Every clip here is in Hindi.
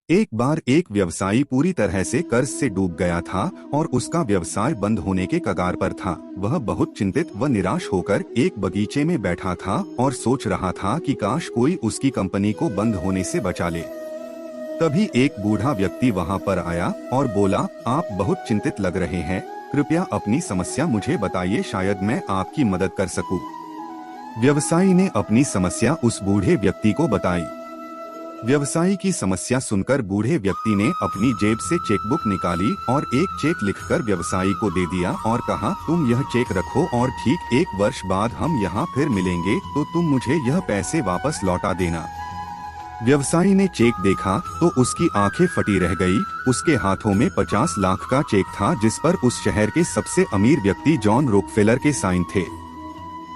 एक बार एक व्यवसायी पूरी तरह से कर्ज से डूब गया था और उसका व्यवसाय बंद होने के कगार पर था। वह बहुत चिंतित व निराश होकर एक बगीचे में बैठा था और सोच रहा था कि काश कोई उसकी कंपनी को बंद होने से बचा ले। तभी एक बूढ़ा व्यक्ति वहां पर आया और बोला, आप बहुत चिंतित लग रहे हैं, कृपया अपनी समस्या मुझे बताइए, शायद मैं आपकी मदद कर सकूं। व्यवसायी ने अपनी समस्या उस बूढ़े व्यक्ति को बताई। व्यवसायी की समस्या सुनकर बूढ़े व्यक्ति ने अपनी जेब से चेकबुक निकाली और एक चेक लिखकर व्यवसायी को दे दिया और कहा, तुम यह चेक रखो और ठीक 1 वर्ष बाद हम यहाँ फिर मिलेंगे तो तुम मुझे यह पैसे वापस लौटा देना। व्यवसायी ने चेक देखा तो उसकी आंखें फटी रह गई। उसके हाथों में 50 लाख का चेक था जिस पर उस शहर के सबसे अमीर व्यक्ति जॉन रॉकफेलर के साइन थे।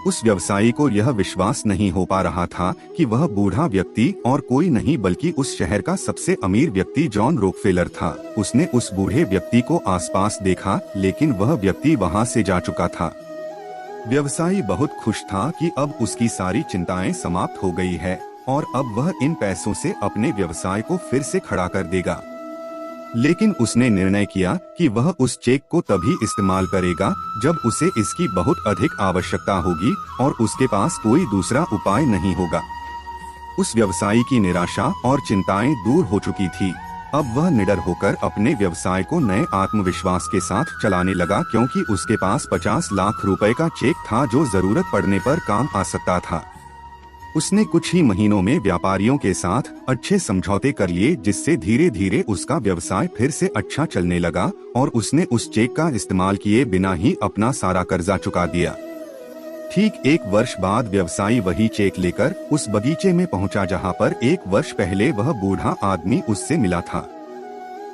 उस व्यवसायी को यह विश्वास नहीं हो पा रहा था कि वह बूढ़ा व्यक्ति और कोई नहीं बल्कि उस शहर का सबसे अमीर व्यक्ति जॉन रॉकफेलर था। उसने उस बूढ़े व्यक्ति को आसपास देखा लेकिन वह व्यक्ति वहां से जा चुका था। व्यवसायी बहुत खुश था कि अब उसकी सारी चिंताएं समाप्त हो गई है और अब वह इन पैसों से अपने व्यवसाय को फिर से खड़ा कर देगा। लेकिन उसने निर्णय किया कि वह उस चेक को तभी इस्तेमाल करेगा जब उसे इसकी बहुत अधिक आवश्यकता होगी और उसके पास कोई दूसरा उपाय नहीं होगा। उस व्यवसायी की निराशा और चिंताएं दूर हो चुकी थी। अब वह निडर होकर अपने व्यवसाय को नए आत्मविश्वास के साथ चलाने लगा क्योंकि उसके पास 50 लाख रुपए का चेक था जो जरूरत पड़ने पर काम आ सकता था। उसने कुछ ही महीनों में व्यापारियों के साथ अच्छे समझौते कर लिए जिससे धीरे धीरे उसका व्यवसाय फिर से अच्छा चलने लगा और उसने उस चेक का इस्तेमाल किए बिना ही अपना सारा कर्जा चुका दिया। ठीक 1 वर्ष बाद व्यवसायी वही चेक लेकर उस बगीचे में पहुंचा जहां पर 1 वर्ष पहले वह बूढ़ा आदमी उससे मिला था।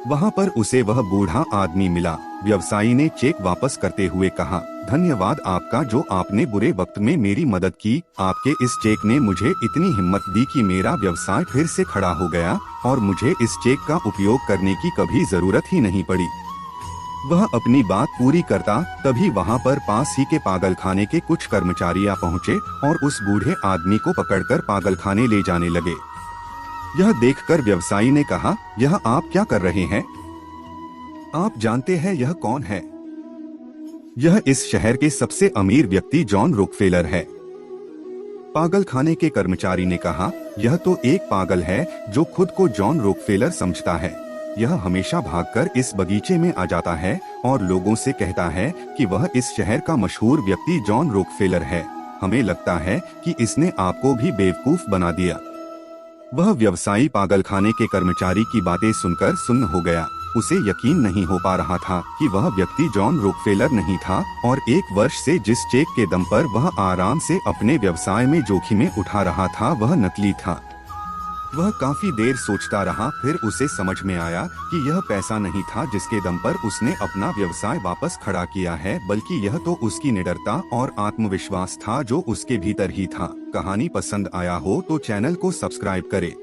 वहां पर उसे वह बूढ़ा आदमी मिला। व्यवसायी ने चेक वापस करते हुए कहा, धन्यवाद आपका जो आपने बुरे वक्त में मेरी मदद की। आपके इस चेक ने मुझे इतनी हिम्मत दी कि मेरा व्यवसाय फिर से खड़ा हो गया और मुझे इस चेक का उपयोग करने की कभी जरूरत ही नहीं पड़ी। वह अपनी बात पूरी करता तभी वहां पर पास ही के पागलखाने के कुछ कर्मचारी आ पहुँचे और उस बूढ़े आदमी को पकड़कर पागलखाने ले जाने लगे। यह देखकर व्यवसायी ने कहा, यह आप क्या कर रहे हैं? आप जानते हैं यह कौन है? यह इस शहर के सबसे अमीर व्यक्ति जॉन रॉकफेलर है। पागलखाने के कर्मचारी ने कहा, यह तो एक पागल है जो खुद को जॉन रॉकफेलर समझता है। यह हमेशा भागकर इस बगीचे में आ जाता है और लोगों से कहता है कि वह इस शहर का मशहूर व्यक्ति जॉन रॉकफेलर है। हमें लगता है कि इसने आपको भी बेवकूफ बना दिया। वह व्यवसायी पागलखाने के कर्मचारी की बातें सुनकर सुन्न हो गया। उसे यकीन नहीं हो पा रहा था कि वह व्यक्ति जॉन रॉकफेलर नहीं था और 1 वर्ष से जिस चेक के दम पर वह आराम से अपने व्यवसाय में जोखिमें उठा रहा था वह नकली था। वह काफी देर सोचता रहा, फिर उसे समझ में आया कि यह पैसा नहीं था जिसके दम पर उसने अपना व्यवसाय वापस खड़ा किया है, बल्कि यह तो उसकी निडरता और आत्मविश्वास था जो उसके भीतर ही था। कहानी पसंद आया हो तो चैनल को सब्सक्राइब करें।